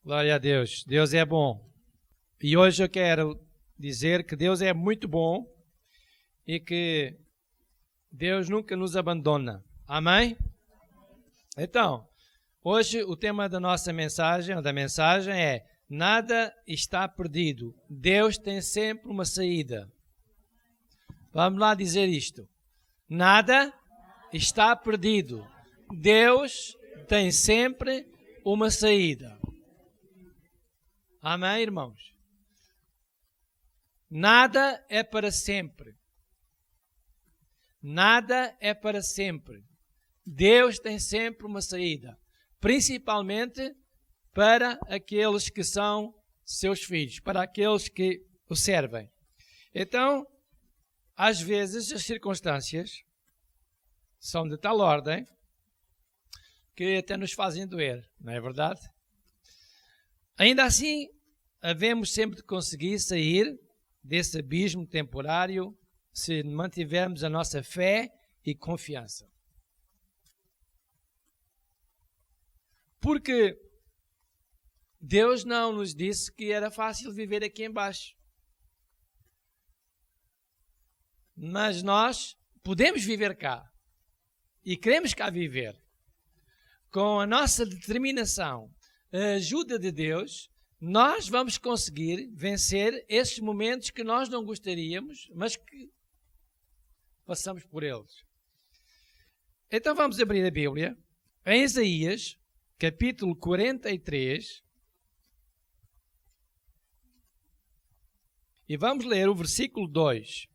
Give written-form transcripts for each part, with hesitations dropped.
Glória a Deus. Deus é bom. E hoje eu quero dizer que Deus é muito bom e que Deus nunca nos abandona. Amém? Então, hoje o tema da nossa mensagem, é: nada está perdido. Deus tem sempre uma saída. Vamos lá dizer isto. Nada está perdido. Deus tem sempre uma saída. Amém, irmãos? Nada é para sempre. Nada é para sempre. Deus tem sempre uma saída. Principalmente para aqueles que são seus filhos, para aqueles que o servem. Então, às vezes as circunstâncias são de tal ordem que até nos fazem doer, não é verdade? Ainda assim, havemos sempre de conseguir sair desse abismo temporário se mantivermos a nossa fé e confiança. Porque Deus não nos disse que era fácil viver aqui embaixo. Mas nós podemos viver cá. E queremos cá viver. Com a nossa determinação, a ajuda de Deus, nós vamos conseguir vencer esses momentos que nós não gostaríamos, mas que passamos por eles. Então vamos abrir a Bíblia em Isaías, capítulo 43, e vamos ler o versículo 2.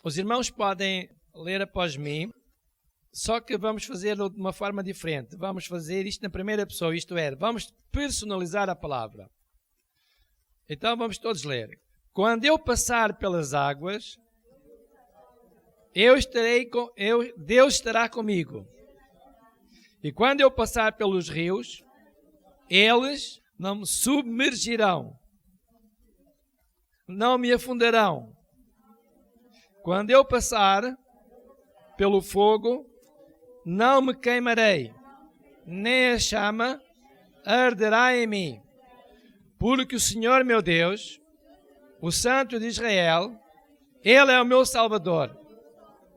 Os irmãos podem ler após mim, só que vamos fazê-lo de uma forma diferente. Vamos fazer isto na primeira pessoa, isto é, vamos personalizar a palavra. Então vamos todos ler. Quando eu passar pelas águas, Deus estará comigo. E quando eu passar pelos rios, eles não me submergirão, não me afundarão. Quando eu passar pelo fogo, não me queimarei, nem a chama arderá em mim. Porque o Senhor meu Deus, o Santo de Israel, Ele é o meu Salvador.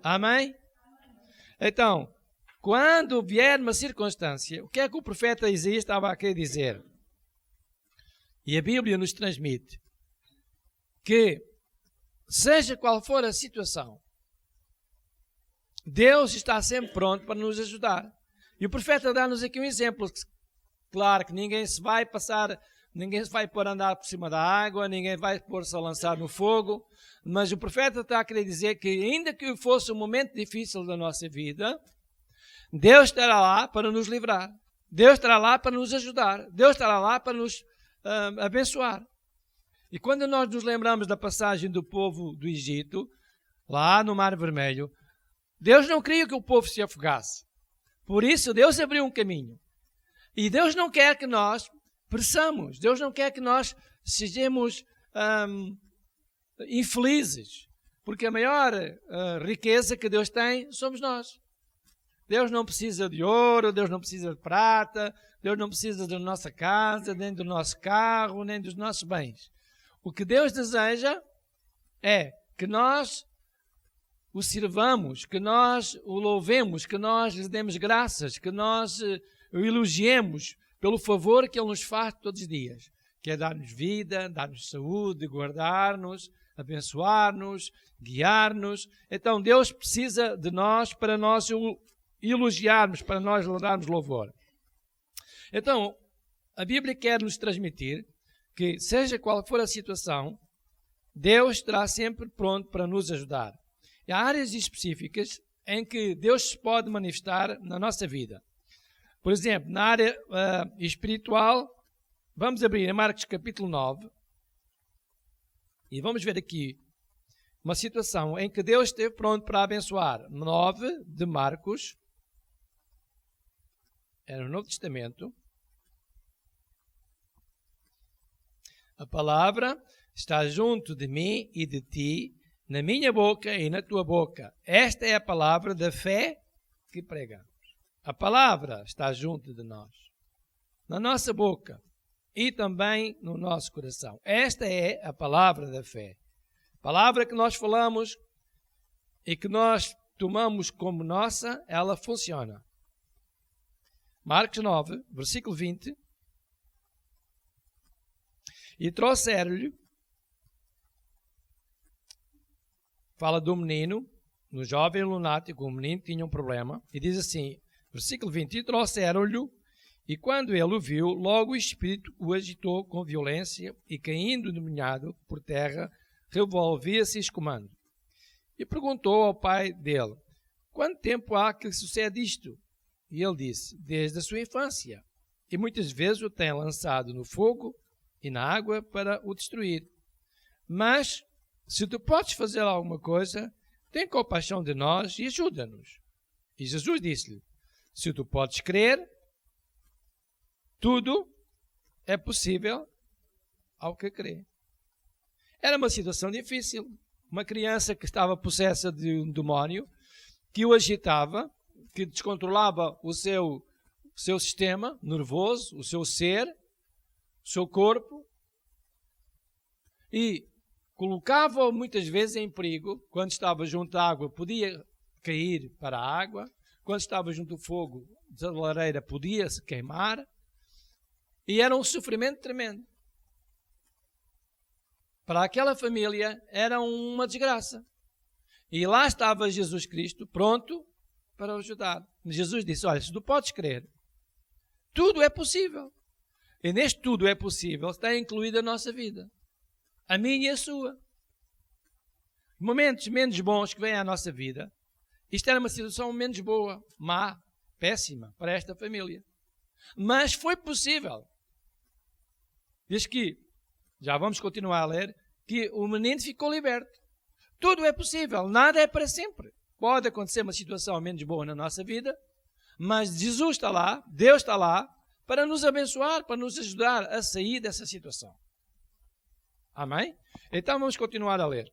Amém? Então, quando vier uma circunstância, o que é que o profeta Isaías estava a querer dizer? E a Bíblia nos transmite que, seja qual for a situação, Deus está sempre pronto para nos ajudar. E o profeta dá-nos aqui um exemplo. Claro que ninguém se vai pôr a andar por cima da água, ninguém vai pôr-se a lançar no fogo, mas o profeta está a querer dizer que, ainda que fosse um momento difícil da nossa vida, Deus estará lá para nos livrar. Deus estará lá para nos ajudar. Deus estará lá para nos abençoar. E quando nós nos lembramos da passagem do povo do Egito, lá no Mar Vermelho, Deus não queria que o povo se afogasse. Por isso, Deus abriu um caminho. E Deus não quer que nós pereçamos. Deus não quer que nós sejamos infelizes. Porque a maior riqueza que Deus tem somos nós. Deus não precisa de ouro, Deus não precisa de prata, Deus não precisa da nossa casa, nem do nosso carro, nem dos nossos bens. O que Deus deseja é que nós o sirvamos, que nós o louvemos, que nós lhe demos graças, que nós o elogiemos pelo favor que Ele nos faz todos os dias, que é dar-nos vida, dar-nos saúde, guardar-nos, abençoar-nos, guiar-nos. Então Deus precisa de nós para nós o elogiarmos, para nós lhe darmos louvor. Então, a Bíblia quer nos transmitir que, seja qual for a situação, Deus estará sempre pronto para nos ajudar. E há áreas específicas em que Deus se pode manifestar na nossa vida. Por exemplo, na área espiritual, vamos abrir em Marcos capítulo 9 e vamos ver aqui uma situação em que Deus esteve pronto para abençoar. 9 de Marcos, era no Novo Testamento. A palavra está junto de mim e de ti, na minha boca e na tua boca. Esta é a palavra da fé que pregamos. A palavra está junto de nós. na nossa boca e também no nosso coração. Esta é a palavra da fé. Palavra que nós falamos e que nós tomamos como nossa, ela funciona. Marcos 9, versículo 20. E trouxeram-lhe, fala do menino, no jovem lunático, o menino tinha um problema, e diz assim, versículo 20, e trouxeram-lhe, e quando ele o viu, logo o espírito o agitou com violência, e caindo endemoniado por terra, revolvia-se escumando. E perguntou ao pai dele, quanto tempo há que sucede isto? E ele disse, desde a sua infância, e muitas vezes o tem lançado no fogo e na água para o destruir. Mas, se tu podes fazer alguma coisa, tem compaixão de nós e ajuda-nos. E Jesus disse-lhe, se tu podes crer, tudo é possível ao que crê. Era uma situação difícil. Uma criança que estava possessa de um demónio, que o agitava, que descontrolava o seu sistema nervoso, o seu ser, o seu corpo, e colocava-o muitas vezes em perigo. Quando estava junto à água, podia cair para a água. Quando estava junto ao fogo da lareira, podia se queimar. E era um sofrimento tremendo. Para aquela família, era uma desgraça. E lá estava Jesus Cristo, pronto para o ajudar. Jesus disse, olha, se tu podes crer, tudo é possível. E neste tudo é possível, está incluída a nossa vida. A minha e a sua. Momentos menos bons que vêm à nossa vida. Isto era uma situação menos boa, má, péssima para esta família. Mas foi possível. Diz que, já vamos continuar a ler, que o menino ficou liberto. Tudo é possível, nada é para sempre. Pode acontecer uma situação menos boa na nossa vida, mas Jesus está lá, Deus está lá, para nos abençoar, para nos ajudar a sair dessa situação. Amém? Então vamos continuar a ler.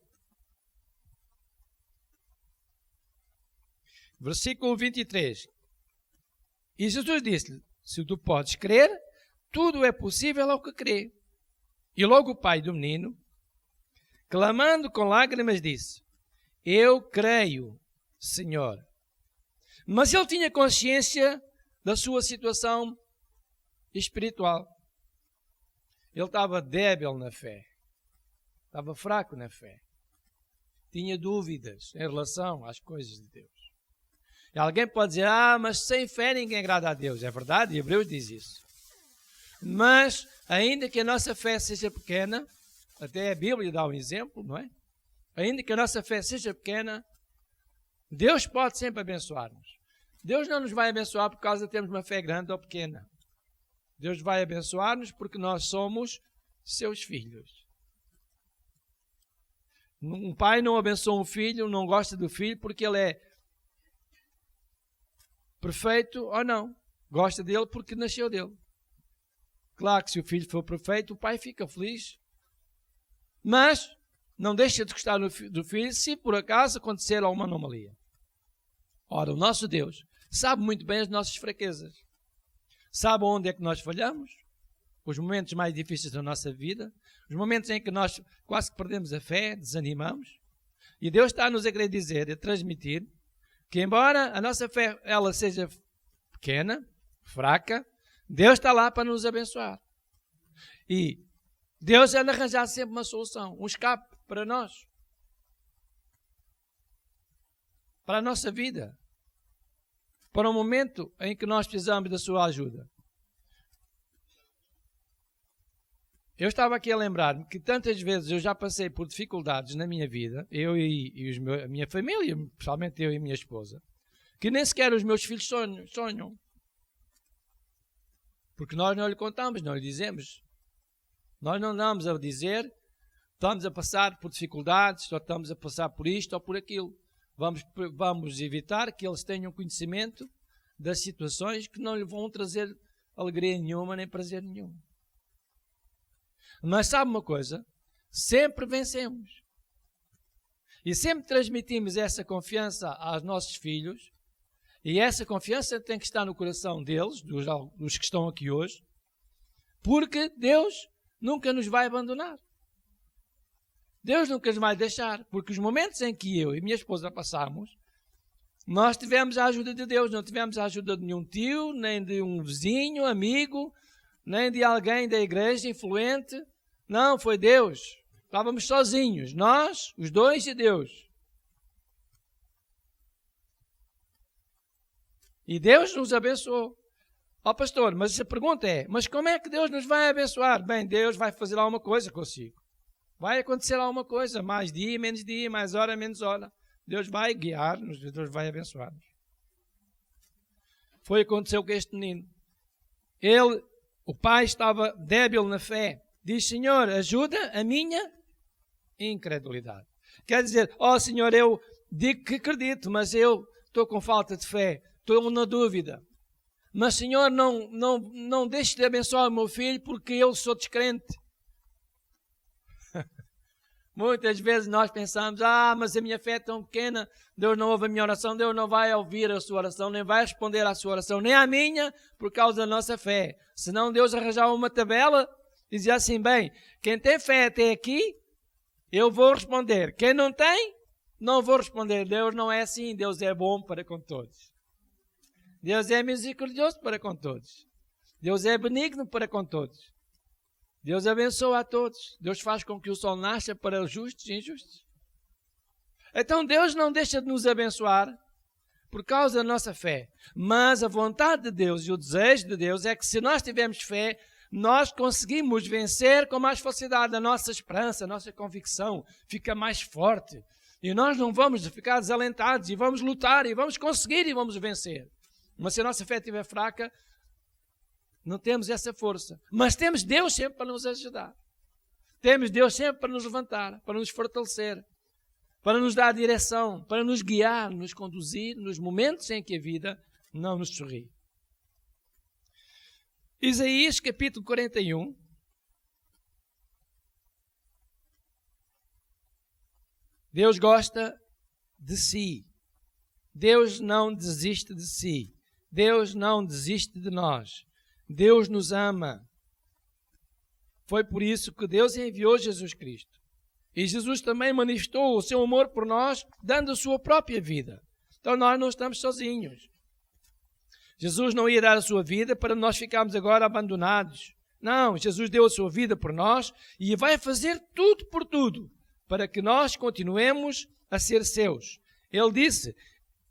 Versículo 23. E Jesus disse-lhe, se tu podes crer, tudo é possível ao que crê. E logo o pai do menino, clamando com lágrimas, disse, eu creio, Senhor. Mas ele tinha consciência da sua situação espiritual. Ele estava débil na fé. Estava fraco na fé. Tinha dúvidas em relação às coisas de Deus. E alguém pode dizer, mas sem fé ninguém agrada a Deus. É verdade, Hebreus diz isso. Mas, ainda que a nossa fé seja pequena, até a Bíblia dá um exemplo, não é? Ainda que a nossa fé seja pequena, Deus pode sempre abençoar-nos. Deus não nos vai abençoar por causa de termos uma fé grande ou pequena. Deus vai abençoar-nos porque nós somos seus filhos. Um pai não abençoa um filho, não gosta do filho porque ele é perfeito ou não. Gosta dele porque nasceu dele. Claro que se o filho for perfeito, o pai fica feliz. Mas não deixa de gostar do filho se por acaso acontecer alguma anomalia. Ora, o nosso Deus sabe muito bem as nossas fraquezas. Sabe onde é que nós falhamos. Os momentos mais difíceis da nossa vida. Os momentos em que nós quase que perdemos a fé, desanimamos. E Deus está-nos a querer dizer, a transmitir, que embora a nossa fé ela seja pequena, fraca, Deus está lá para nos abençoar. E Deus é de arranjar sempre uma solução, um escape para nós. Para a nossa vida. Para o momento em que nós precisamos da sua ajuda. Eu estava aqui a lembrar-me que tantas vezes eu já passei por dificuldades na minha vida, eu e a minha família, principalmente eu e a minha esposa, que nem sequer os meus filhos sonham. Porque nós não lhe contamos, não lhe dizemos. Nós não andamos a dizer, estamos a passar por dificuldades, ou estamos a passar por isto ou por aquilo. Vamos evitar que eles tenham conhecimento das situações que não lhe vão trazer alegria nenhuma nem prazer nenhum. Mas sabe uma coisa? Sempre vencemos. E sempre transmitimos essa confiança aos nossos filhos. E essa confiança tem que estar no coração deles, dos que estão aqui hoje. Porque Deus nunca nos vai abandonar. Deus nunca nos vai deixar. Porque os momentos em que eu e minha esposa passamos, nós tivemos a ajuda de Deus. Não tivemos a ajuda de nenhum tio, nem de um vizinho, amigo, nem de alguém da igreja influente. Não, foi Deus. Estávamos sozinhos. Nós, os dois e Deus. E Deus nos abençoou. Ó pastor, mas a pergunta é, mas como é que Deus nos vai abençoar? Bem, Deus vai fazer alguma coisa consigo. Vai acontecer alguma coisa, mais dia, mais hora, menos hora. Deus vai guiar-nos, Deus vai abençoar-nos. Foi o que aconteceu com este menino. O pai estava débil na fé. Diz, Senhor, ajuda a minha incredulidade. Quer dizer, Senhor, eu digo que acredito, mas eu estou com falta de fé, estou na dúvida. Mas, Senhor, não deixe de abençoar o meu filho porque eu sou descrente. Muitas vezes nós pensamos, mas a minha fé é tão pequena, Deus não ouve a minha oração, Deus não vai ouvir a sua oração, nem vai responder à sua oração, nem à minha, por causa da nossa fé. Senão Deus arranjava uma tabela e dizia assim, bem, quem tem fé até aqui, eu vou responder. Quem não tem, não vou responder. Deus não é assim, Deus é bom para com todos. Deus é misericordioso para com todos. Deus é benigno para com todos. Deus abençoa a todos. Deus faz com que o sol nasça para os justos e injustos. Então Deus não deixa de nos abençoar por causa da nossa fé. Mas a vontade de Deus e o desejo de Deus é que se nós tivermos fé, nós conseguimos vencer com mais facilidade. A nossa esperança, a nossa convicção fica mais forte. E nós não vamos ficar desalentados e vamos lutar e vamos conseguir e vamos vencer. Mas se a nossa fé estiver fraca, não temos essa força. Mas temos Deus sempre para nos ajudar. Temos Deus sempre para nos levantar, para nos fortalecer, para nos dar direção, para nos guiar, nos conduzir nos momentos em que a vida não nos sorri. Isaías capítulo 41. Deus gosta de si. Deus não desiste de si. Deus não desiste de nós. Deus nos ama. Foi por isso que Deus enviou Jesus Cristo. E Jesus também manifestou o seu amor por nós, dando a sua própria vida. Então nós não estamos sozinhos. Jesus não ia dar a sua vida para nós ficarmos agora abandonados. Não, Jesus deu a sua vida por nós e vai fazer tudo por tudo para que nós continuemos a ser seus. Ele disse,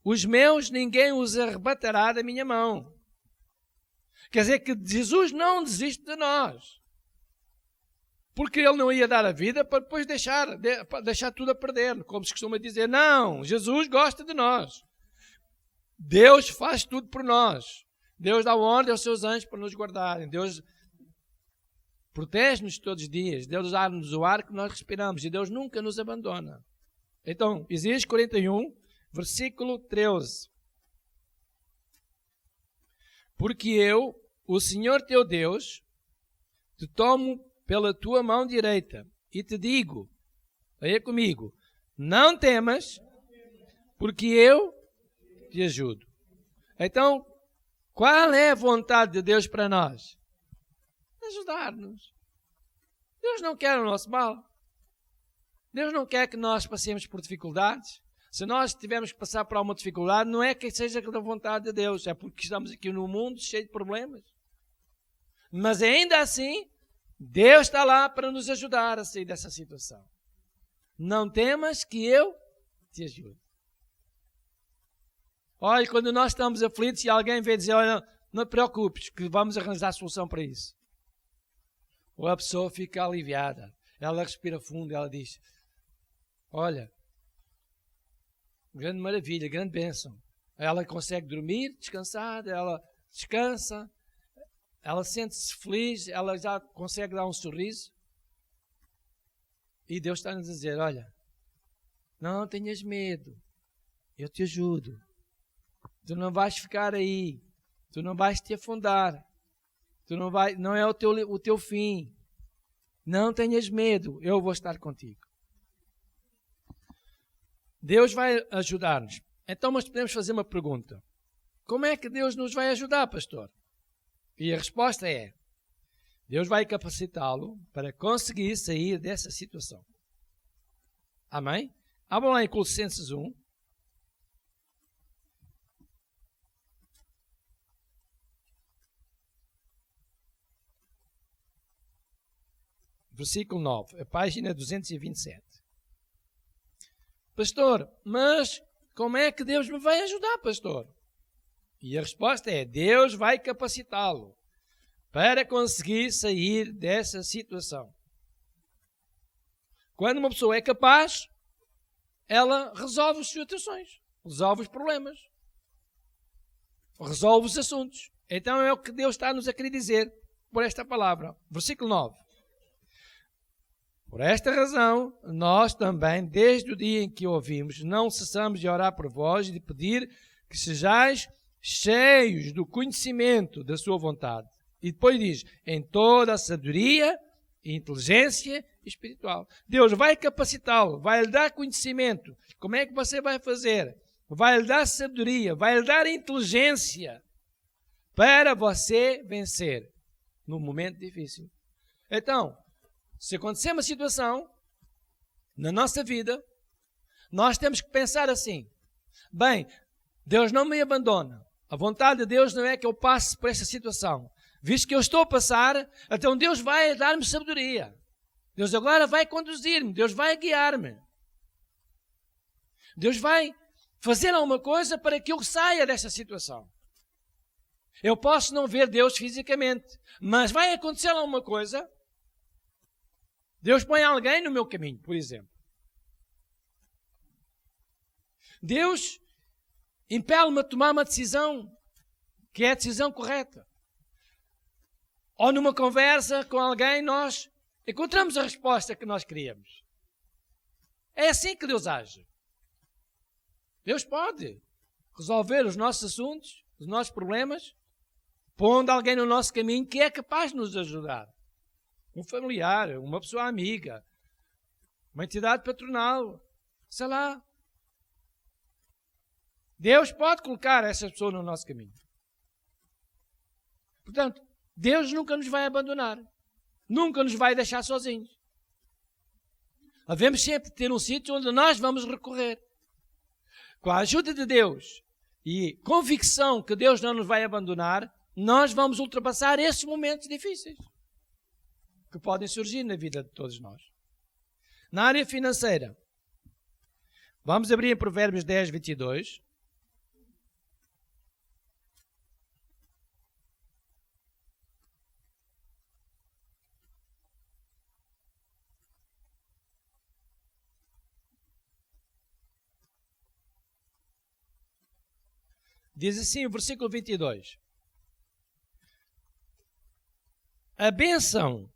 os meus ninguém os arrebatará da minha mão. Quer dizer que Jesus não desiste de nós. Porque Ele não ia dar a vida para depois deixar tudo a perder. Como se costuma dizer, não, Jesus gosta de nós. Deus faz tudo por nós. Deus dá ordem aos seus anjos para nos guardarem. Deus protege-nos todos os dias. Deus dá-nos o ar que nós respiramos. E Deus nunca nos abandona. Então, Isaías 41, versículo 13. Porque eu, o Senhor teu Deus, te tomo pela tua mão direita e te digo, leia comigo, não temas, porque eu te ajudo. Então, qual é a vontade de Deus para nós? Ajudar-nos. Deus não quer o nosso mal. Deus não quer que nós passemos por dificuldades. Se nós tivermos que passar por alguma dificuldade, não é que seja da vontade de Deus, é porque estamos aqui no mundo cheio de problemas. Mas ainda assim, Deus está lá para nos ajudar a sair dessa situação. Não temas que eu te ajude. Olha, quando nós estamos aflitos e alguém vem dizer, olha, não te preocupes, que vamos arranjar a solução para isso. Ou a pessoa fica aliviada. Ela respira fundo, ela diz, olha, grande maravilha, grande bênção. Ela consegue dormir, descansada, ela descansa, ela sente-se feliz, ela já consegue dar um sorriso. E Deus está-nos a dizer, olha, não tenhas medo, eu te ajudo. Tu não vais ficar aí, tu não vais te afundar, não é o teu fim. Não tenhas medo, eu vou estar contigo. Deus vai ajudar-nos. Então, nós podemos fazer uma pergunta. Como é que Deus nos vai ajudar, pastor? E a resposta é, Deus vai capacitá-lo para conseguir sair dessa situação. Amém? Abram lá em Colossenses 1. Versículo 9, a página 227. Pastor, mas como é que Deus me vai ajudar, pastor? E a resposta é: Deus vai capacitá-lo para conseguir sair dessa situação. Quando uma pessoa é capaz, ela resolve as situações, resolve os problemas, resolve os assuntos. Então é o que Deus está-nos a querer dizer por esta palavra. Versículo 9. Por esta razão, nós também, desde o dia em que ouvimos, não cessamos de orar por vós e de pedir que sejais cheios do conhecimento da sua vontade. E depois diz, em toda a sabedoria e inteligência espiritual. Deus vai capacitá-lo, vai lhe dar conhecimento. Como é que você vai fazer? Vai lhe dar sabedoria, vai lhe dar inteligência para você vencer num momento difícil. Então, se acontecer uma situação na nossa vida, nós temos que pensar assim: bem, Deus não me abandona. A vontade de Deus não é que eu passe por esta situação. Visto que eu estou a passar, então Deus vai dar-me sabedoria. Deus agora vai conduzir-me, Deus vai guiar-me. Deus vai fazer alguma coisa para que eu saia desta situação. Eu posso não ver Deus fisicamente, mas vai acontecer alguma coisa. Deus põe alguém no meu caminho, por exemplo. Deus impele-me a tomar uma decisão que é a decisão correta. Ou numa conversa com alguém, nós encontramos a resposta que nós queríamos. É assim que Deus age. Deus pode resolver os nossos assuntos, os nossos problemas, pondo alguém no nosso caminho que é capaz de nos ajudar. Um familiar, uma pessoa amiga, uma entidade patronal, sei lá. Deus pode colocar essa pessoa no nosso caminho. Portanto, Deus nunca nos vai abandonar. Nunca nos vai deixar sozinhos. Devemos sempre ter um sítio onde nós vamos recorrer. Com a ajuda de Deus e convicção que Deus não nos vai abandonar, nós vamos ultrapassar esses momentos difíceis que podem surgir na vida de todos nós. Na área financeira, vamos abrir em Provérbios 10, 22. Diz assim o versículo 22. A bênção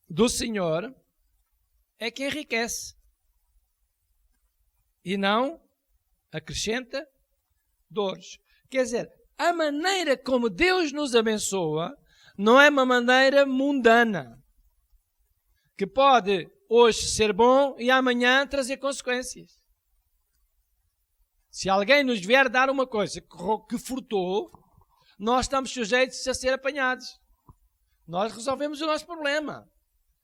do Senhor é que enriquece e não acrescenta dores. Quer dizer, a maneira como Deus nos abençoa não é uma maneira mundana, que pode hoje ser bom e amanhã trazer consequências. Se alguém nos vier dar uma coisa que furtou, nós estamos sujeitos a ser apanhados. Nós resolvemos o nosso problema,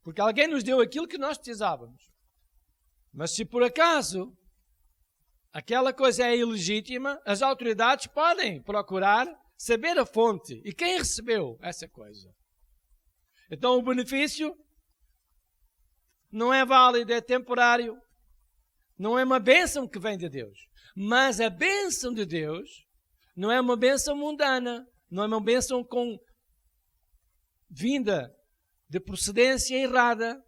porque alguém nos deu aquilo que nós precisávamos. Mas se por acaso aquela coisa é ilegítima, as autoridades podem procurar saber a fonte e quem recebeu essa coisa. Então o benefício não é válido, é temporário. Não é uma bênção que vem de Deus. Mas a bênção de Deus não é uma bênção mundana, não é uma bênção com vinda de procedência errada.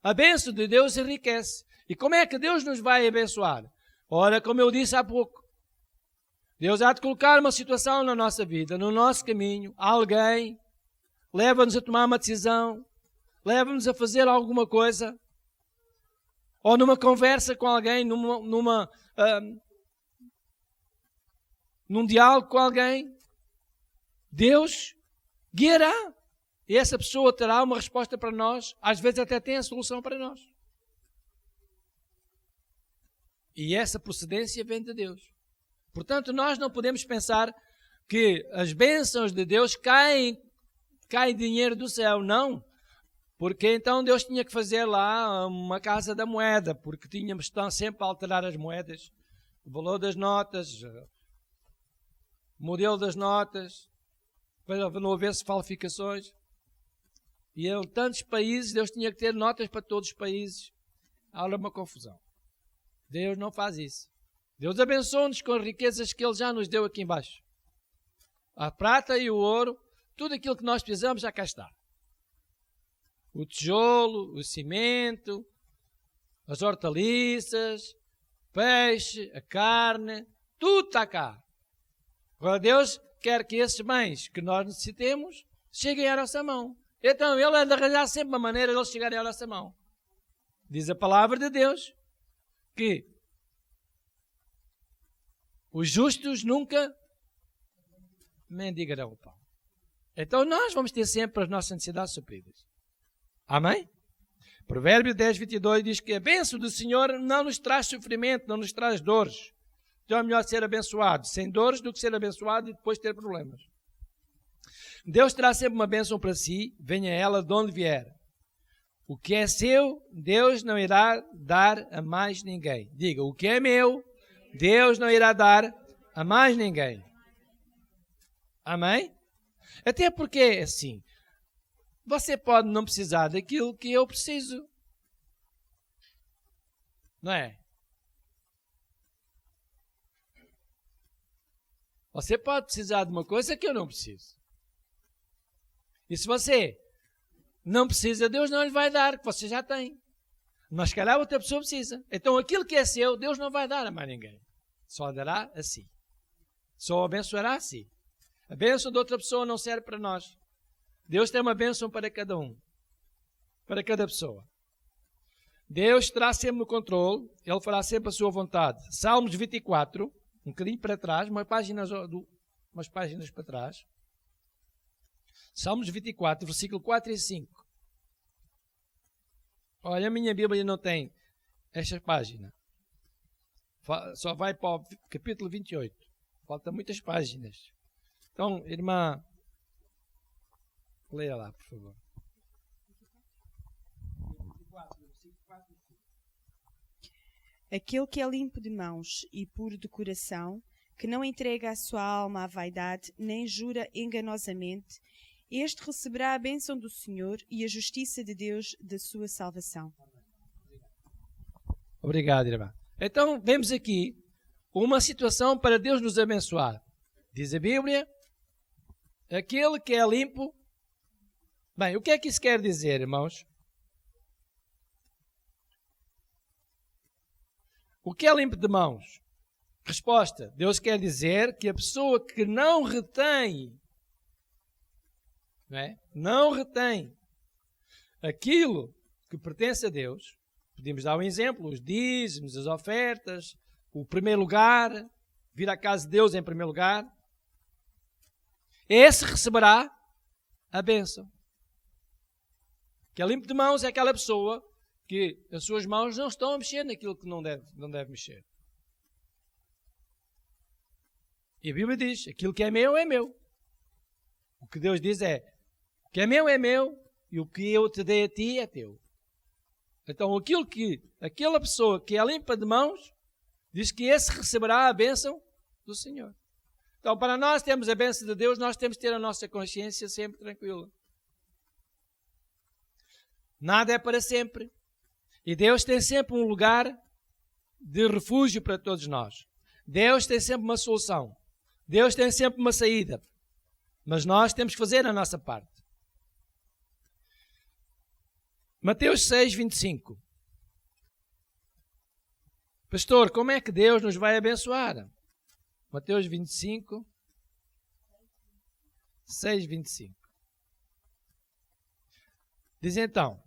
A bênção de Deus enriquece. E como é que Deus nos vai abençoar? Ora, como eu disse há pouco, Deus há de colocar uma situação na nossa vida, no nosso caminho, alguém leva-nos a tomar uma decisão, leva-nos a fazer alguma coisa, ou numa conversa com alguém, num diálogo com alguém, Deus guiará. E essa pessoa terá uma resposta para nós, às vezes até tem a solução para nós. E essa procedência vem de Deus. Portanto, nós não podemos pensar que as bênçãos de Deus caem cai dinheiro do céu, não. Porque então Deus tinha que fazer lá uma casa da moeda, porque tínhamos estão sempre a alterar as moedas, o valor das notas, o modelo das notas, para não haver falsificações. E em tantos países, Deus tinha que ter notas para todos os países. Há uma confusão. Deus não faz isso. Deus abençoa-nos com as riquezas que Ele já nos deu aqui embaixo. A prata e o ouro, tudo aquilo que nós precisamos já cá está. O tijolo, o cimento, as hortaliças, peixe, a carne, tudo está cá. Agora Deus quer que esses bens que nós necessitemos cheguem à nossa mão. Então Ele anda a arranjar sempre uma maneira de eles chegarem à nossa mão. Diz a palavra de Deus que os justos nunca mendigarão o pão. Então nós vamos ter sempre as nossas necessidades supridas. Amém? Provérbio 10, 22 diz que a bênção do Senhor não nos traz sofrimento, não nos traz dores. Então é melhor ser abençoado sem dores do que ser abençoado e depois ter problemas. Deus traz sempre uma bênção para si, venha ela de onde vier. O que é seu, Deus não irá dar a mais ninguém. Diga, o que é meu, Deus não irá dar a mais ninguém. Amém? Até porque, assim, você pode não precisar daquilo que eu preciso. Não é? Você pode precisar de uma coisa que eu não preciso. E se você não precisa, Deus não lhe vai dar, que você já tem. Mas se calhar outra pessoa precisa. Então aquilo que é seu, Deus não vai dar a mais ninguém. Só dará a si. Só abençoará a si. A bênção de outra pessoa não serve para nós. Deus tem uma bênção para cada um. Para cada pessoa. Deus estará sempre no controle. Ele fará sempre a sua vontade. Salmos 24, um bocadinho para trás, umas páginas para trás. Salmos 24, versículo 4 e 5. Olha, a minha Bíblia não tem esta página. Só vai para o capítulo 28. Faltam muitas páginas. Então, irmã, leia lá, por favor. Aquele que é limpo de mãos e puro de coração, que não entrega a sua alma à vaidade, nem jura enganosamente, este receberá a bênção do Senhor e a justiça de Deus da sua salvação. Obrigado, irmã. Então, vemos aqui uma situação para Deus nos abençoar. Diz a Bíblia, aquele que é limpo. Bem, o que é que isso quer dizer, irmãos? O que é limpo de mãos? Resposta, Deus quer dizer que a pessoa que não retém, não retém aquilo que pertence a Deus, podemos dar um exemplo, os dízimos, as ofertas, o primeiro lugar, vir à casa de Deus em primeiro lugar, esse receberá a bênção. Que é limpo de mãos é aquela pessoa que as suas mãos não estão a mexer naquilo que não deve mexer. E a Bíblia diz, aquilo que é meu, é meu. O que Deus diz é, o que é meu, e o que eu te dei a ti é teu. Então, aquela pessoa que é limpa de mãos, diz que esse receberá a bênção do Senhor. Então, para nós termos a bênção de Deus, nós temos que ter a nossa consciência sempre tranquila. Nada é para sempre. E Deus tem sempre um lugar de refúgio para todos nós. Deus tem sempre uma solução. Deus tem sempre uma saída. Mas nós temos que fazer a nossa parte. Mateus 6, 25. Pastor, como é que Deus nos vai abençoar? Mateus 25, 6, 25. Diz então,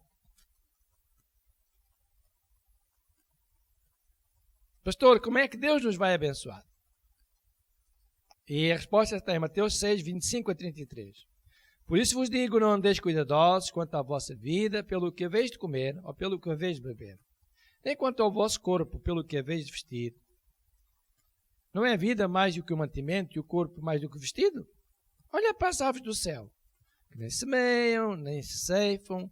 pastor, como é que Deus nos vai abençoar? E a resposta está em Mateus 6, 25 a 33. Por isso vos digo, não andeis cuidadosos quanto à vossa vida, pelo que haveis de comer ou pelo que haveis de beber. Nem quanto ao vosso corpo, pelo que haveis de vestir. Não é a vida mais do que o mantimento e o corpo mais do que o vestido? Olha para as aves do céu, que nem semeiam, nem se ceifam,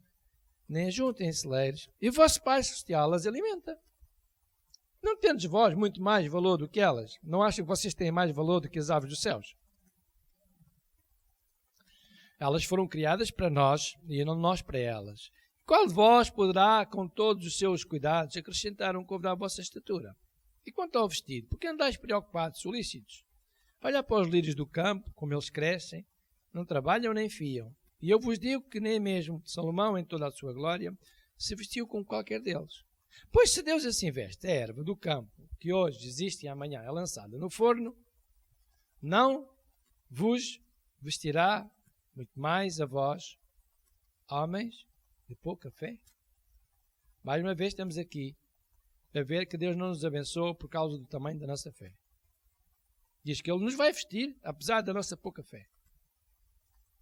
nem ajuntam em celeiros, e o vosso Pai Celestial as alimenta. Não tendes vós muito mais valor do que elas? Não acham que vocês têm mais valor do que as aves dos céus? Elas foram criadas para nós e não nós para elas. Qual de vós poderá, com todos os seus cuidados, acrescentar um côvado à vossa estatura? E quanto ao vestido, por que andais preocupados, solícitos? Olha para os lírios do campo, como eles crescem, não trabalham nem fiam. E eu vos digo que nem mesmo Salomão, em toda a sua glória, se vestiu como qualquer deles. Pois se Deus assim veste a erva do campo, que hoje existe e amanhã é lançada no forno, não vos vestirá muito mais a vós, homens de pouca fé? Mais uma vez estamos aqui a ver que Deus não nos abençoa por causa do tamanho da nossa fé. Diz que Ele nos vai vestir, apesar da nossa pouca fé.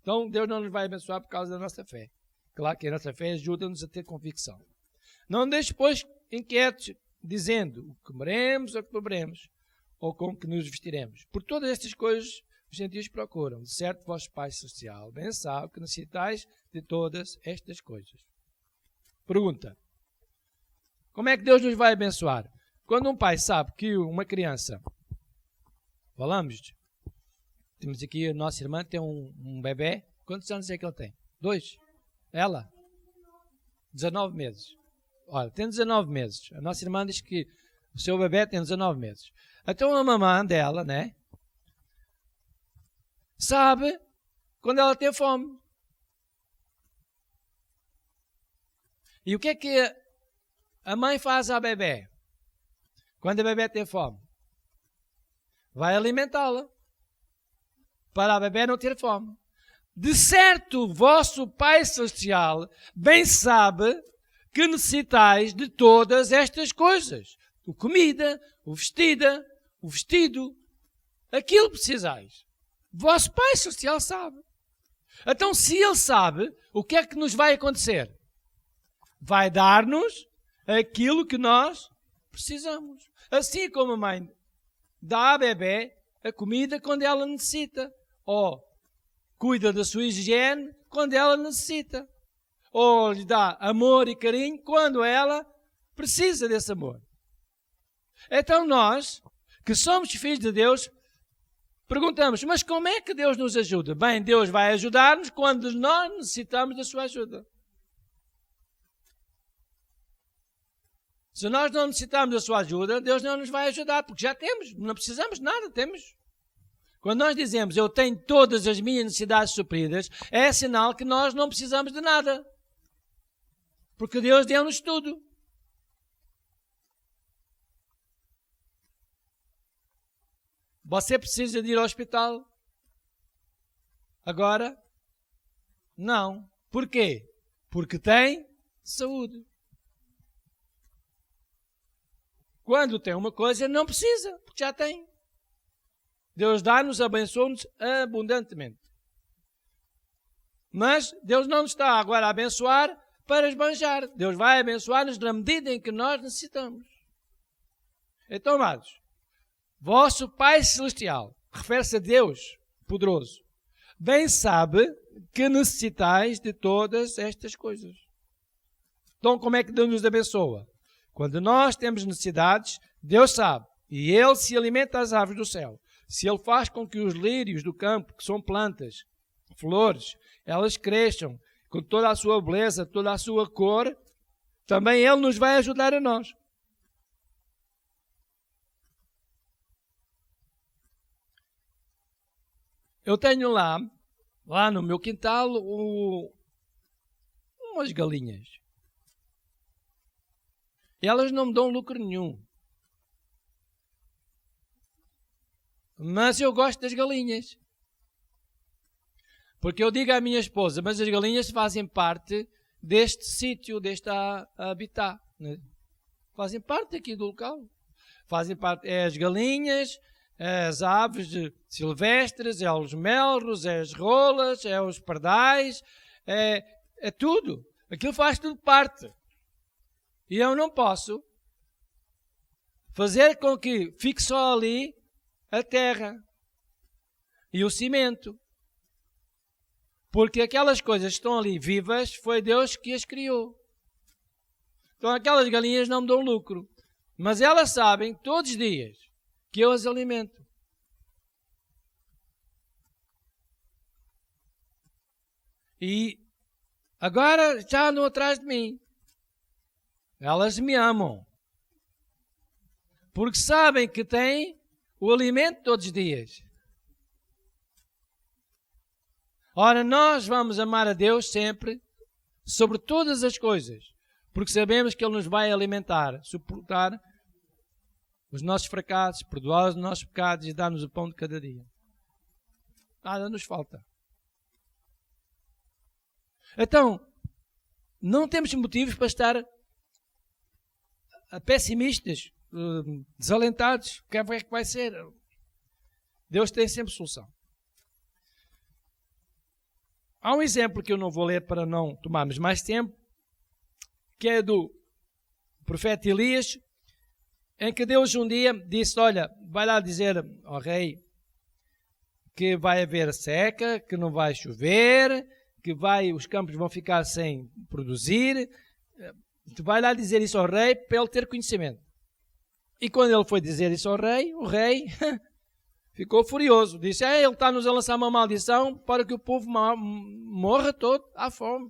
Então Deus não nos vai abençoar por causa da nossa fé. Claro que a nossa fé ajuda-nos a ter convicção. Não deixe, pois, inquietos, dizendo o que comeremos ou que beberemos, ou com que nos vestiremos. Por todas estas coisas os gentios procuram. De certo, vosso Pai Celestial bem sabe que necessitais de todas estas coisas. Pergunta: como é que Deus nos vai abençoar? Quando um pai sabe que uma criança, temos aqui a nossa irmã, tem um bebê. Quantos anos é que ele tem? 2? Ela? 19 meses. Olha, tem 19 meses. A nossa irmã diz que o seu bebê tem 19 meses. Então a mamã dela, né, sabe quando ela tem fome. E o que é que a mãe faz ao bebê quando a bebê tem fome? Vai alimentá-la, para a bebê não ter fome. De certo, o vosso Pai Celestial bem sabe que necessitais de todas estas coisas. A comida, o vestido, aquilo precisais. O vosso Pai Celestial sabe. Então, se Ele sabe, o que é que nos vai acontecer? Vai dar-nos aquilo que nós precisamos. Assim como a mãe dá à bebê a comida quando ela necessita, ou cuida da sua higiene quando ela necessita, ou lhe dá amor e carinho quando ela precisa desse amor. Então nós, que somos filhos de Deus, perguntamos, mas como é que Deus nos ajuda? Bem, Deus vai ajudar-nos quando nós necessitamos da sua ajuda. Se nós não necessitarmos da sua ajuda, Deus não nos vai ajudar, porque já temos, não precisamos de nada, temos. Quando nós dizemos, eu tenho todas as minhas necessidades supridas, é sinal que nós não precisamos de nada. Porque Deus deu-nos tudo. Você precisa de ir ao hospital? Agora? Não. Porquê? Porque tem saúde. Quando tem uma coisa, não precisa, porque já tem. Deus dá-nos, abençoa-nos abundantemente. Mas Deus não nos está agora a abençoar para esbanjar. Deus vai abençoar-nos na medida em que nós necessitamos. Então, amados, vosso Pai Celestial, refere-se a Deus poderoso, bem sabe que necessitais de todas estas coisas. Então, como é que Deus nos abençoa? Quando nós temos necessidades, Deus sabe. E Ele se alimenta das aves do céu. Se Ele faz com que os lírios do campo, que são plantas, flores, elas cresçam com toda a sua beleza, toda a sua cor, também Ele nos vai ajudar a nós. Eu tenho lá no meu quintal, umas galinhas. E elas não me dão lucro nenhum. Mas eu gosto das galinhas. Porque eu digo à minha esposa, mas as galinhas fazem parte deste sítio, deste habitat. Né? Fazem parte aqui do local. Fazem parte, é as galinhas, é as aves silvestres, é os melros, é as rolas, é os pardais, é tudo. Aquilo faz tudo parte. E eu não posso fazer com que fique só ali a terra e o cimento. Porque aquelas coisas que estão ali vivas, foi Deus que as criou. Então aquelas galinhas não me dão lucro. Mas elas sabem todos os dias que eu as alimento. E agora já andam atrás de mim. Elas me amam. Porque sabem que têm o alimento todos os dias. Ora, nós vamos amar a Deus sempre, sobre todas as coisas, porque sabemos que Ele nos vai alimentar, suportar os nossos fracassos, perdoar os nossos pecados e dar-nos o pão de cada dia. Nada nos falta. Então, não temos motivos para estar pessimistas, desalentados. O que é que vai ser? Deus tem sempre solução. Há um exemplo que eu não vou ler para não tomarmos mais tempo, que é do profeta Elias, em que Deus um dia disse, olha, vai lá dizer ao rei que vai haver seca, que não vai chover, que os campos vão ficar sem produzir. Tu vai lá dizer isso ao rei para ele ter conhecimento. E quando ele foi dizer isso ao rei, o rei ficou furioso. Disse, ele está-nos a lançar uma maldição para que o povo morra todo à fome.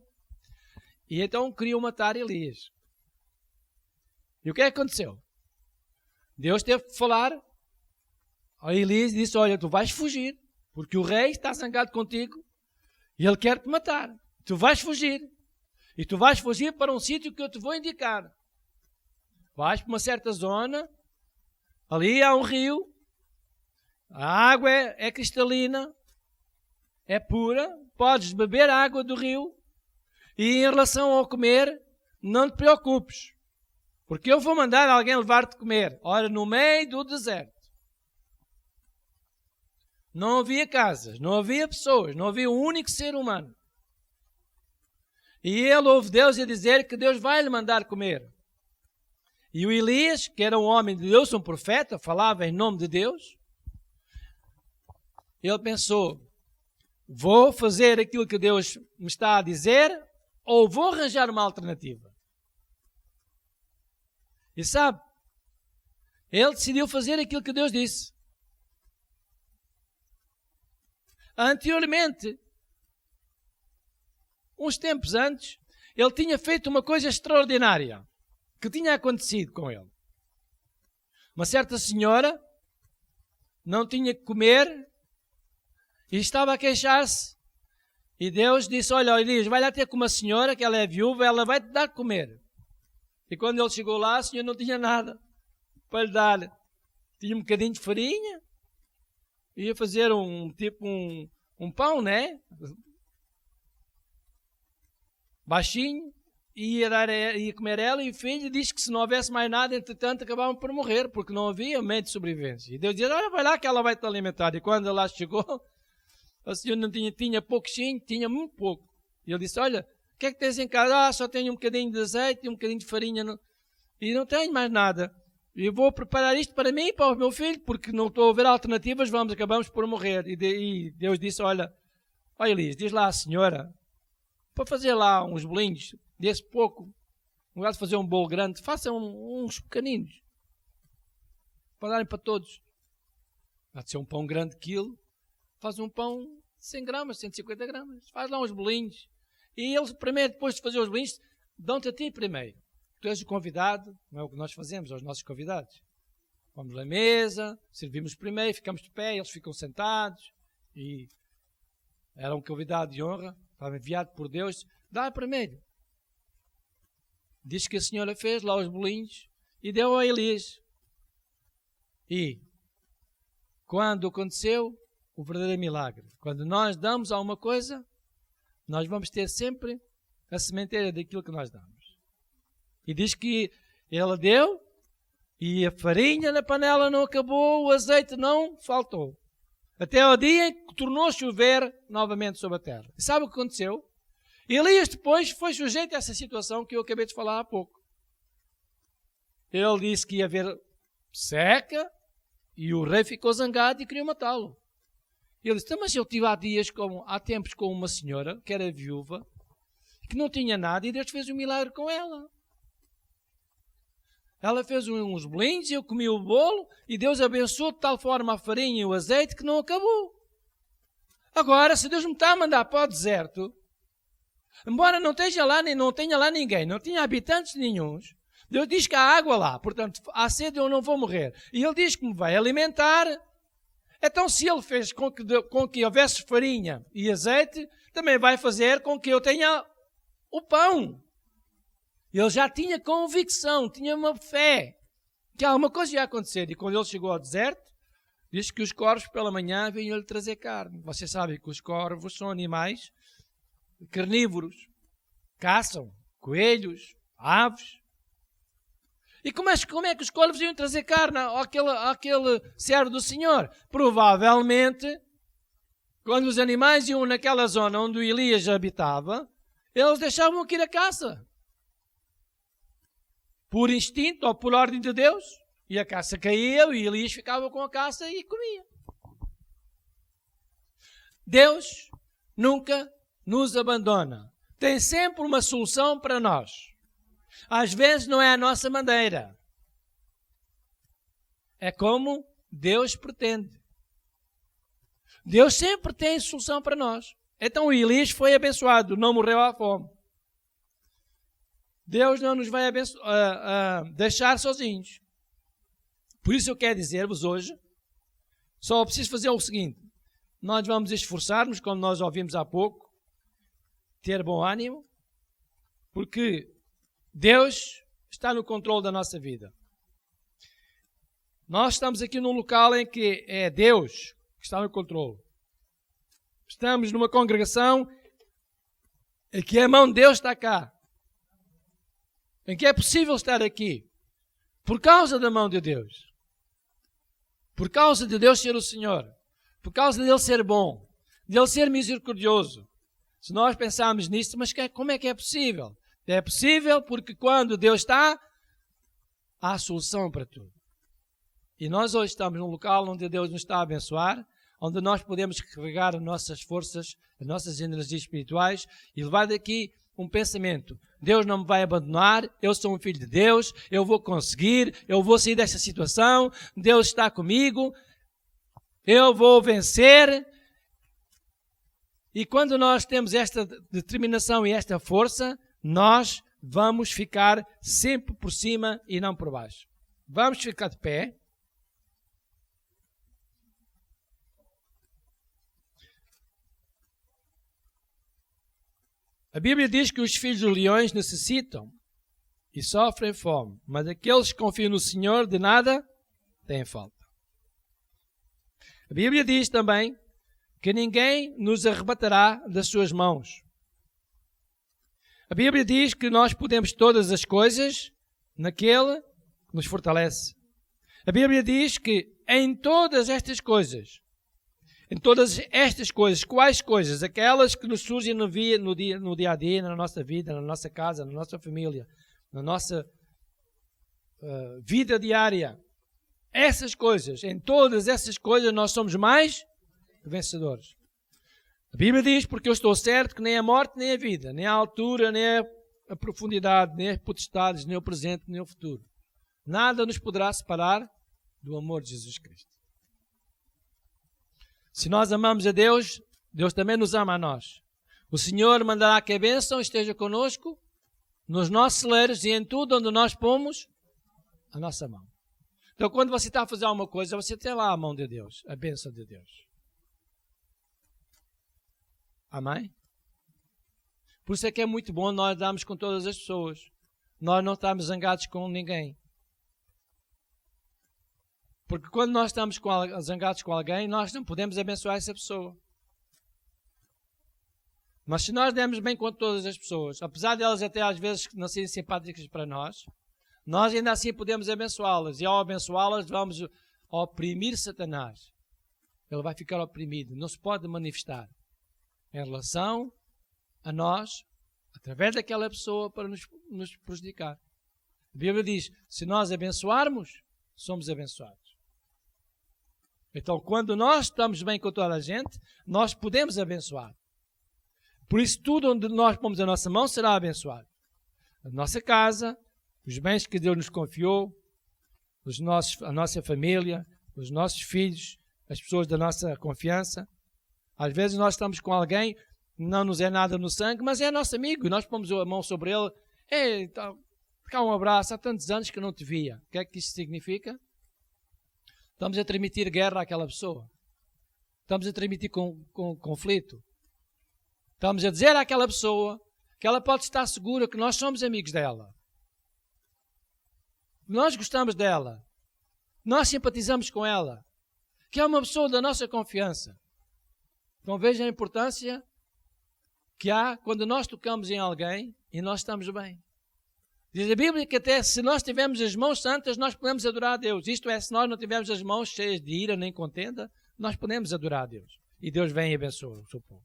E então queriam matar Elias. E o que é que aconteceu? Deus teve que falar a Elias e disse, olha, tu vais fugir, porque o rei está zangado contigo e ele quer te matar. Tu vais fugir. E tu vais fugir para um sítio que eu te vou indicar. Vais para uma certa zona, ali há um rio, a água é cristalina, é pura, podes beber a água do rio e em relação ao comer, não te preocupes, porque eu vou mandar alguém levar-te a comer. Ora, no meio do deserto, não havia casas, não havia pessoas, não havia um único ser humano. E ele ouve Deus a dizer que Deus vai lhe mandar comer. E o Elias, que era um homem de Deus, um profeta, falava em nome de Deus, ele pensou, vou fazer aquilo que Deus me está a dizer ou vou arranjar uma alternativa? E sabe, ele decidiu fazer aquilo que Deus disse. Anteriormente, uns tempos antes, ele tinha feito uma coisa extraordinária que tinha acontecido com ele. Uma certa senhora não tinha que comer e estava a queixar-se. E Deus disse, olha, Elias, vai lá ter com uma senhora, que ela é viúva, ela vai te dar de comer. E quando ele chegou lá, a senhora não tinha nada para lhe dar. Tinha um bocadinho de farinha, ia fazer um pão, né? Baixinho, e ia comer ela e o filho. Disse que se não houvesse mais nada, entretanto, acabavam por morrer, porque não havia meio de sobrevivência. E Deus disse, olha, vai lá que ela vai te alimentar. E quando ela chegou, a senhora não tinha pouquinho, tinha muito pouco. E ele disse, olha, o que é que tens em casa? Só tenho um bocadinho de azeite e um bocadinho de farinha. E não tenho mais nada. E vou preparar isto para mim e para o meu filho, porque não estou a ver alternativas, acabamos por morrer. E Deus disse, olha Elias, diz lá à senhora, para fazer lá uns bolinhos, desse pouco, no lugar de fazer um bolo grande, faça uns pequeninos, para darem para todos. Há de ser um pão grande quilo, faz um pão de 100 gramas, 150 gramas, faz lá uns bolinhos. E eles primeiro, depois de fazer os bolinhos, dão-te a ti primeiro. Tu és o convidado, não é o que nós fazemos aos nossos convidados. Vamos à mesa, servimos primeiro, ficamos de pé, eles ficam sentados. E era um convidado de honra, estava enviado por Deus, dá primeiro. Diz que a senhora fez lá os bolinhos e deu a Elias. E quando aconteceu o verdadeiro milagre, quando nós damos alguma coisa, nós vamos ter sempre a sementeira daquilo que nós damos. E diz que ela deu e a farinha na panela não acabou, o azeite não faltou. Até ao dia em que tornou a chover novamente sobre a terra. E sabe o que aconteceu? Elias depois foi sujeito a essa situação que eu acabei de falar há pouco. Ele disse que ia haver seca e o rei ficou zangado e queria matá-lo. Ele disse, mas eu tive há tempos com uma senhora, que era viúva, que não tinha nada, e Deus fez um milagre com ela. Ela fez uns bolinhos, eu comi o bolo, e Deus abençoou de tal forma a farinha e o azeite que não acabou. Agora, se Deus me está a mandar para o deserto, embora não tenha lá ninguém, não tinha habitantes nenhuns, Deus diz que há água lá, portanto, há sede eu não vou morrer. E Ele diz que me vai alimentar. Então, se Ele fez com que houvesse farinha e azeite, também vai fazer com que eu tenha o pão. Ele já tinha convicção, tinha uma fé que alguma coisa ia acontecer. E quando ele chegou ao deserto, diz que os corvos pela manhã vinham-lhe trazer carne. Vocês sabem que os corvos são animais carnívoros. Caçam coelhos, aves. E como é que os corvos iam trazer carne àquele servo do Senhor? Provavelmente, quando os animais iam naquela zona onde o Elias habitava, eles deixavam que ir à caça. Por instinto ou por ordem de Deus. E a caça caía e Elias ficava com a caça e comia. Deus nunca nos abandona. Tem sempre uma solução para nós. Às vezes não é a nossa maneira. É como Deus pretende. Deus sempre tem solução para nós. Então o Elias foi abençoado, não morreu à fome. Deus não nos vai deixar sozinhos. Por isso eu quero dizer-vos hoje, só preciso fazer o seguinte, nós vamos esforçar-nos, como nós ouvimos há pouco, ter bom ânimo, porque Deus está no controle da nossa vida. Nós estamos aqui num local em que é Deus que está no controle. Estamos numa congregação em que a mão de Deus está cá. Em que é possível estar aqui. Por causa da mão de Deus. Por causa de Deus ser o Senhor. Por causa de Ele ser bom. De Ele ser misericordioso. Se nós pensarmos nisso, mas como é que é possível? É possível porque quando Deus está, há solução para tudo. E nós hoje estamos num local onde Deus nos está a abençoar, onde nós podemos carregar as nossas forças, as nossas energias espirituais e levar daqui um pensamento. Deus não me vai abandonar, eu sou um filho de Deus, eu vou conseguir, eu vou sair desta situação, Deus está comigo, eu vou vencer. E quando nós temos esta determinação e esta força, nós vamos ficar sempre por cima e não por baixo. Vamos ficar de pé. A Bíblia diz que os filhos dos leões necessitam e sofrem fome, mas aqueles que confiam no Senhor de nada têm falta. A Bíblia diz também que ninguém nos arrebatará das suas mãos. A Bíblia diz que nós podemos todas as coisas naquele que nos fortalece. A Bíblia diz que em todas estas coisas, quais coisas? Aquelas que nos surgem no dia a dia, na nossa vida, na nossa casa, na nossa família, na nossa vida diária. Essas coisas, em todas essas coisas nós somos mais vencedores. A Bíblia diz, porque eu estou certo que nem a morte, nem a vida, nem a altura, nem a profundidade, nem as potestades, nem o presente, nem o futuro. Nada nos poderá separar do amor de Jesus Cristo. Se nós amamos a Deus, Deus também nos ama a nós. O Senhor mandará que a bênção esteja conosco nos nossos celeiros e em tudo onde nós pomos a nossa mão. Então, quando você está a fazer alguma coisa, você tem lá a mão de Deus, a bênção de Deus. Amém? Por isso é que é muito bom nós darmos com todas as pessoas. Nós não estamos zangados com ninguém. Porque quando nós estamos zangados com alguém, nós não podemos abençoar essa pessoa. Mas se nós dermos bem com todas as pessoas, apesar de elas até às vezes não serem simpáticas para nós ainda assim podemos abençoá-las. E ao abençoá-las, vamos oprimir Satanás. Ele vai ficar oprimido. Não se pode manifestar em relação a nós, através daquela pessoa, para nos prejudicar. A Bíblia diz, se nós abençoarmos, somos abençoados. Então, quando nós estamos bem com toda a gente, nós podemos abençoar. Por isso, tudo onde nós pomos a nossa mão será abençoado. A nossa casa, os bens que Deus nos confiou, a nossa família, os nossos filhos, as pessoas da nossa confiança. Às vezes nós estamos com alguém, não nos é nada no sangue, mas é nosso amigo. E nós pomos a mão sobre ele. Ei, então, cá um abraço, há tantos anos que não te via. O que é que isto significa? Estamos a transmitir guerra àquela pessoa. Estamos a transmitir conflito. Estamos a dizer àquela pessoa que ela pode estar segura que nós somos amigos dela. Nós gostamos dela. Nós simpatizamos com ela. Que é uma pessoa da nossa confiança. Então veja a importância que há quando nós tocamos em alguém e nós estamos bem. Diz a Bíblia que até se nós tivermos as mãos santas, nós podemos adorar a Deus. Isto é, se nós não tivermos as mãos cheias de ira nem contenda, nós podemos adorar a Deus. E Deus vem e abençoa o seu povo.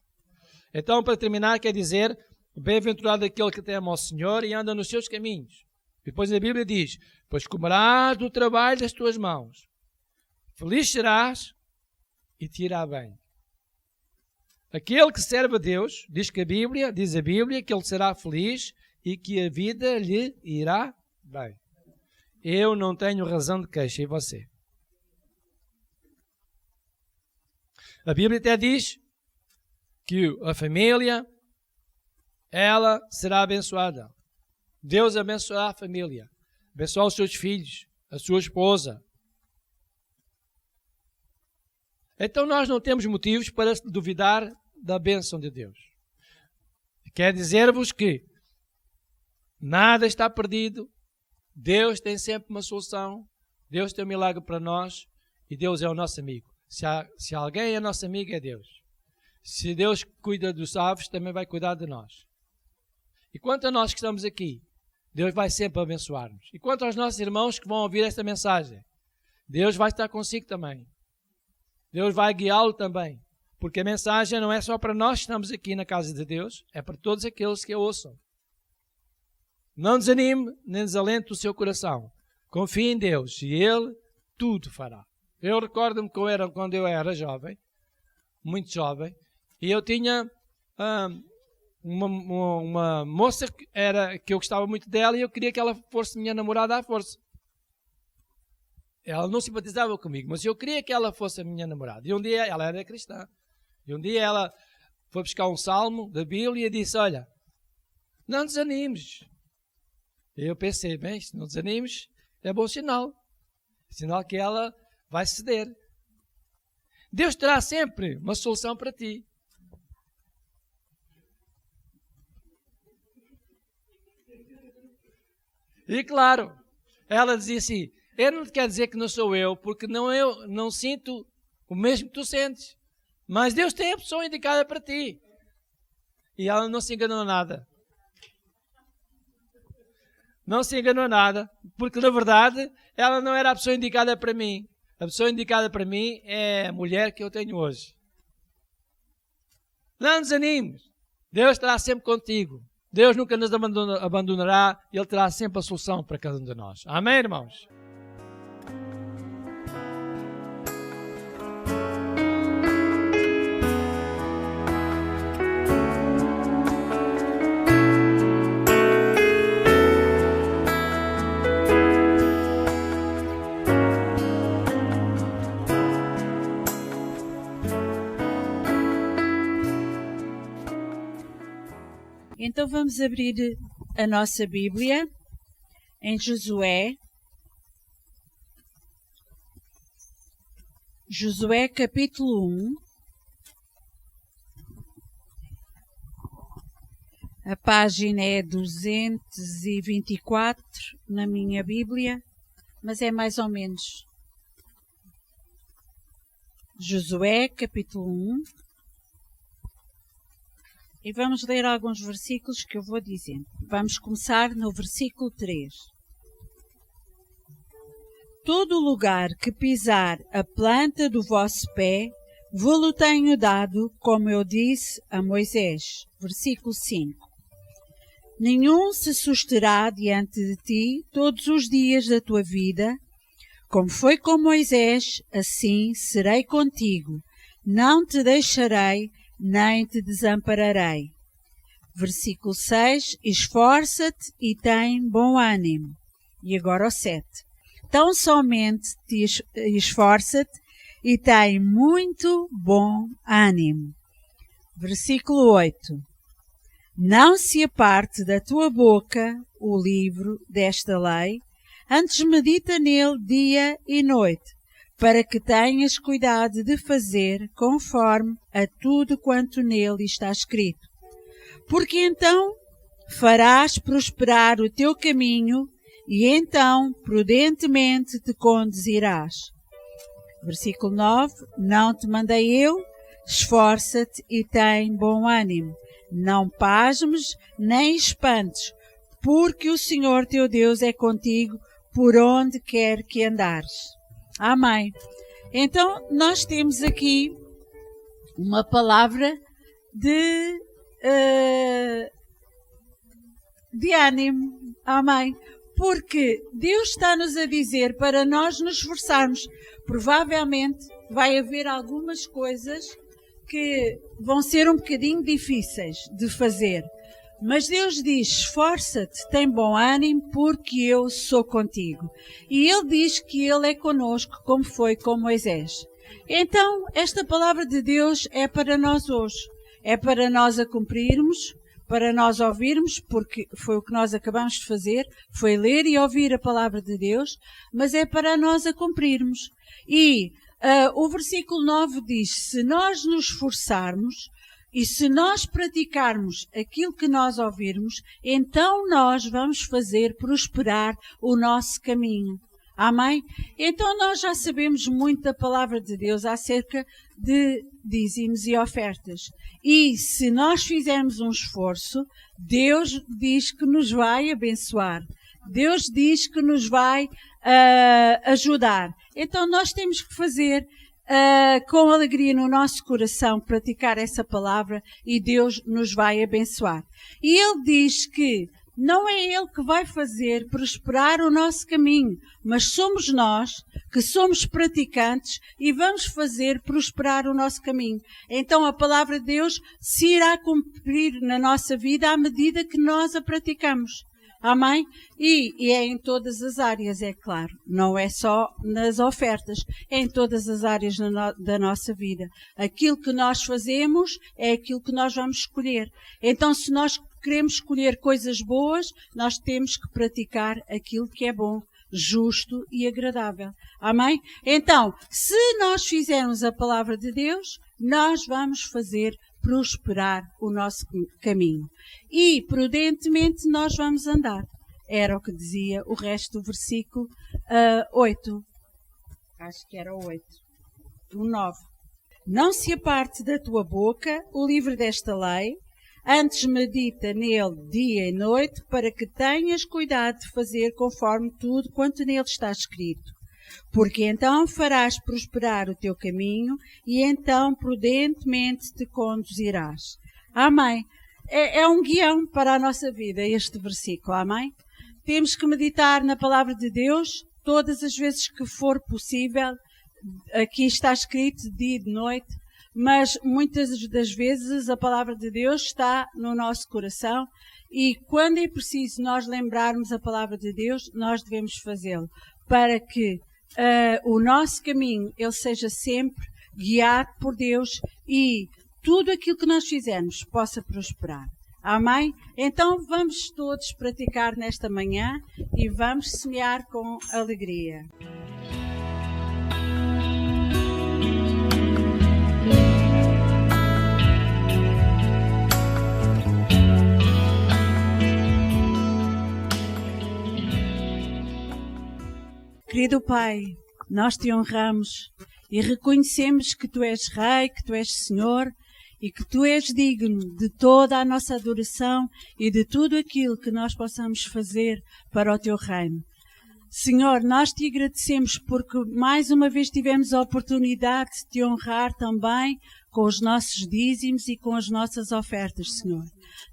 Então, para terminar, quer dizer, bem-aventurado aquele que teme ao Senhor e anda nos seus caminhos. Depois a Bíblia diz, pois comerás do trabalho das tuas mãos. Feliz serás e te irá bem. Aquele que serve a Deus, diz a Bíblia, que ele será feliz e que a vida lhe irá bem. Eu não tenho razão de queixa, e você? A Bíblia até diz que a família, ela será abençoada. Deus abençoará a família, abençoar os seus filhos, a sua esposa. Então nós não temos motivos para duvidar da bênção de Deus. Quer dizer-vos que nada está perdido. Deus tem sempre uma solução. Deus tem um milagre para nós e Deus é o nosso amigo. Se alguém é nosso amigo, é Deus. Se Deus cuida dos aves, também vai cuidar de nós. E quanto a nós que estamos aqui, Deus vai sempre abençoar-nos. E quanto aos nossos irmãos que vão ouvir esta mensagem, Deus vai estar consigo também. Deus vai guiá-lo também. Porque a mensagem não é só para nós que estamos aqui na casa de Deus, é para todos aqueles que a ouçam. Não desanime, nem desalente o seu coração. Confie em Deus e Ele tudo fará. Eu recordo-me quando eu era jovem, muito jovem, e eu tinha uma moça que eu gostava muito dela e eu queria que ela fosse minha namorada à força. Ela não simpatizava comigo, mas eu queria que ela fosse a minha namorada. E um dia, ela era cristã, e um dia ela foi buscar um salmo da Bíblia e disse, olha, não desanimes. E eu pensei, bem, se não desanimes, é bom sinal. Sinal que ela vai ceder. Deus terá sempre uma solução para ti. E claro, ela dizia assim, eu não te quero dizer que não sou eu, porque eu não sinto o mesmo que tu sentes. Mas Deus tem a pessoa indicada para ti. E ela não se enganou nada. Não se enganou nada, porque na verdade ela não era a pessoa indicada para mim. A pessoa indicada para mim é a mulher que eu tenho hoje. Não desanimes. Deus estará sempre contigo. Deus nunca nos abandonará. Ele terá sempre a solução para cada um de nós. Amém, irmãos? Então vamos abrir a nossa Bíblia em Josué. Josué capítulo 1. A página é 224 na minha Bíblia, mas é mais ou menos. Josué capítulo 1. E vamos ler alguns versículos que eu vou dizendo. Vamos começar no versículo 3. Todo lugar que pisar a planta do vosso pé, vou-lo tenho dado, como eu disse a Moisés. Versículo 5. Nenhum se susterá diante de ti todos os dias da tua vida, Como foi com Moisés, assim serei contigo. Não te deixarei, nem te desampararei. Versículo 6. Esforça-te e tem bom ânimo. E agora o 7. Tão somente te esforça-te e tem muito bom ânimo. Versículo 8. Não se aparte da tua boca o livro desta lei, antes medita nele dia e noite, para que tenhas cuidado de fazer conforme a tudo quanto nele está escrito. Porque então farás prosperar o teu caminho e então prudentemente te conduzirás. Versículo 9. Não te mandei eu? Esforça-te e tem bom ânimo. Não pasmes nem espantes, porque o Senhor teu Deus é contigo por onde quer que andares. Amém. Então, nós temos aqui uma palavra de ânimo. Amém. Porque Deus está-nos a dizer para nós nos esforçarmos. Provavelmente vai haver algumas coisas que vão ser um bocadinho difíceis de fazer. Mas Deus diz, esforça-te, tem bom ânimo, porque eu sou contigo. E Ele diz que Ele é conosco, como foi com Moisés. Então, esta palavra de Deus é para nós hoje. É para nós a cumprirmos, para nós ouvirmos, porque foi o que nós acabamos de fazer, foi ler e ouvir a palavra de Deus, mas é para nós a cumprirmos. E o versículo 9 diz, se nós nos esforçarmos e se nós praticarmos aquilo que nós ouvirmos, então nós vamos fazer prosperar o nosso caminho. Amém? Então nós já sabemos muito da palavra de Deus acerca de dízimos e ofertas. E se nós fizermos um esforço, Deus diz que nos vai abençoar. Deus diz que nos vai ajudar. Então nós temos que fazer com alegria no nosso coração, praticar essa palavra e Deus nos vai abençoar. E Ele diz que não é Ele que vai fazer prosperar o nosso caminho, mas somos nós que somos praticantes e vamos fazer prosperar o nosso caminho. Então a palavra de Deus se irá cumprir na nossa vida à medida que nós a praticamos. Amém? E é em todas as áreas, é claro. Não é só nas ofertas, é em todas as áreas da nossa vida. Aquilo que nós fazemos é aquilo que nós vamos escolher. Então, se nós queremos escolher coisas boas, nós temos que praticar aquilo que é bom, justo e agradável. Amém? Então, se nós fizermos a palavra de Deus, nós vamos fazer prosperar o nosso caminho. E, prudentemente, nós vamos andar. Era o que dizia o resto do versículo 8. Acho que era o 8. O 9. Não se aparte da tua boca o livro desta lei, antes medita nele dia e noite, para que tenhas cuidado de fazer conforme tudo quanto nele está escrito. Porque então farás prosperar o teu caminho e então prudentemente te conduzirás. Amém. É um guião para a nossa vida este versículo. Amém. Temos que meditar na palavra de Deus todas as vezes que for possível. Aqui está escrito dia e de noite, mas muitas das vezes a palavra de Deus está no nosso coração e quando é preciso nós lembrarmos a palavra de Deus, nós devemos fazê-lo para que o nosso caminho ele seja sempre guiado por Deus e tudo aquilo que nós fizermos possa prosperar. Amém? Então vamos todos praticar nesta manhã e vamos semear com alegria. Querido Pai, nós te honramos e reconhecemos que Tu és Rei, que Tu és Senhor e que Tu és digno de toda a nossa adoração e de tudo aquilo que nós possamos fazer para o Teu reino. Senhor, nós te agradecemos porque mais uma vez tivemos a oportunidade de te honrar também com os nossos dízimos e com as nossas ofertas, Senhor.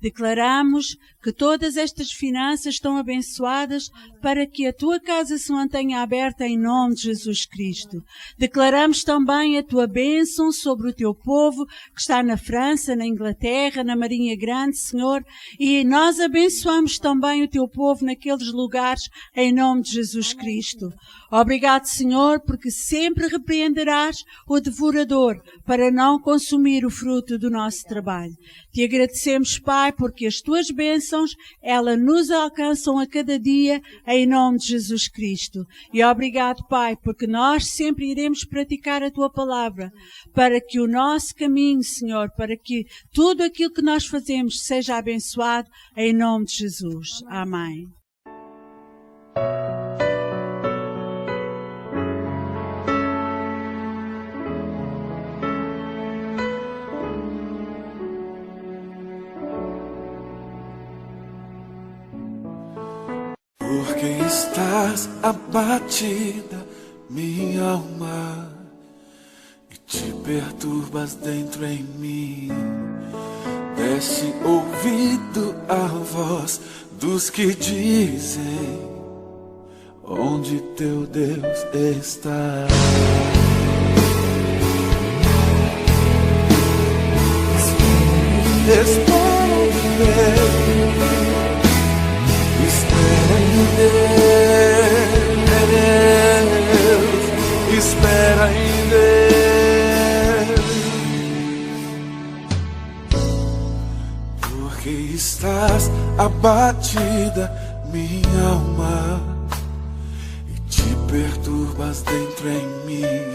Declaramos que todas estas finanças estão abençoadas para que a tua casa se mantenha aberta em nome de Jesus Cristo. Declaramos também a tua bênção sobre o teu povo que está na França, na Inglaterra, na Marinha Grande, Senhor, e nós abençoamos também o teu povo naqueles lugares em nome de Jesus Cristo. Obrigado, Senhor, porque sempre repreenderás o devorador para não consumir o fruto do nosso trabalho. Te agradecemos, Pai, porque as tuas bênçãos, elas nos alcançam a cada dia em nome de Jesus Cristo. E obrigado, Pai, porque nós sempre iremos praticar a tua palavra para que o nosso caminho, Senhor, para que tudo aquilo que nós fazemos seja abençoado em nome de Jesus. Amém. Porque estás abatida, minha alma, e te perturbas dentro em mim. Desce ouvido a voz dos que dizem: onde teu Deus está? Espera em Deus, espera em Deus, porque estás abatida, minha alma, e te perturbas dentro em mim.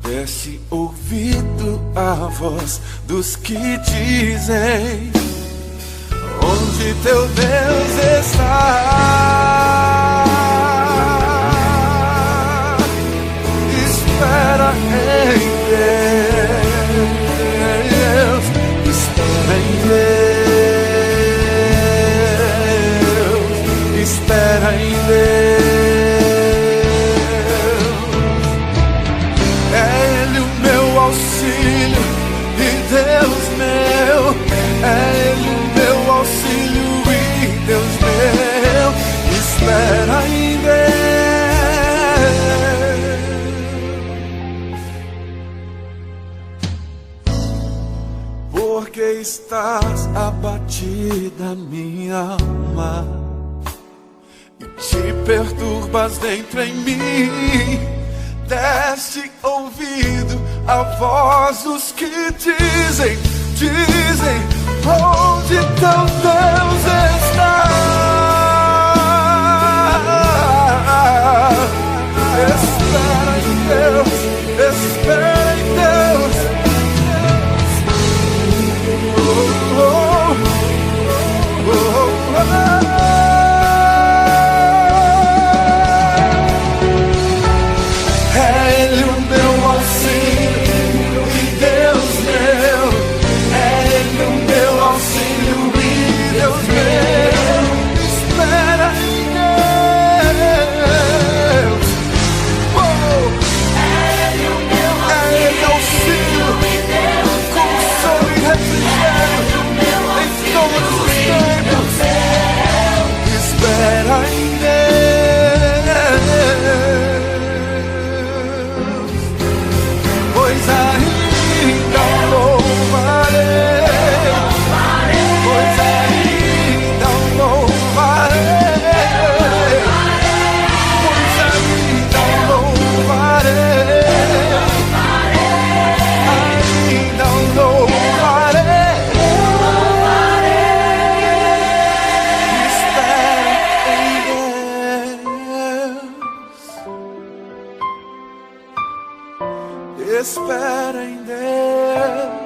Desce ouvido a voz dos que dizem: onde teu Deus está? Espera em Deus, espera em Deus, espera em Deus. É Ele o meu auxílio e Deus meu, é Ele o meu auxílio e Deus meu, espera em Deus. Porque estás abatida, minha alma, e te perturbas dentro em mim. Deste ouvido a voz dos que dizem: onde teu Deus está? Espera em Deus, espera em Deus. Oh, oh, oh, oh, oh. É Ele o meu auxílio e Deus meu. É Ele o meu auxílio e Deus meu. Espera em Deus. Oh. É Ele o meu auxílio e Deus. Consolo e refrigério em todos os tempos. Espera em Deus. Pois ainda louvarei, pois ainda louvarei, pois ainda louvarei, ainda louvarei. Espera em Deus. Espera em Deus.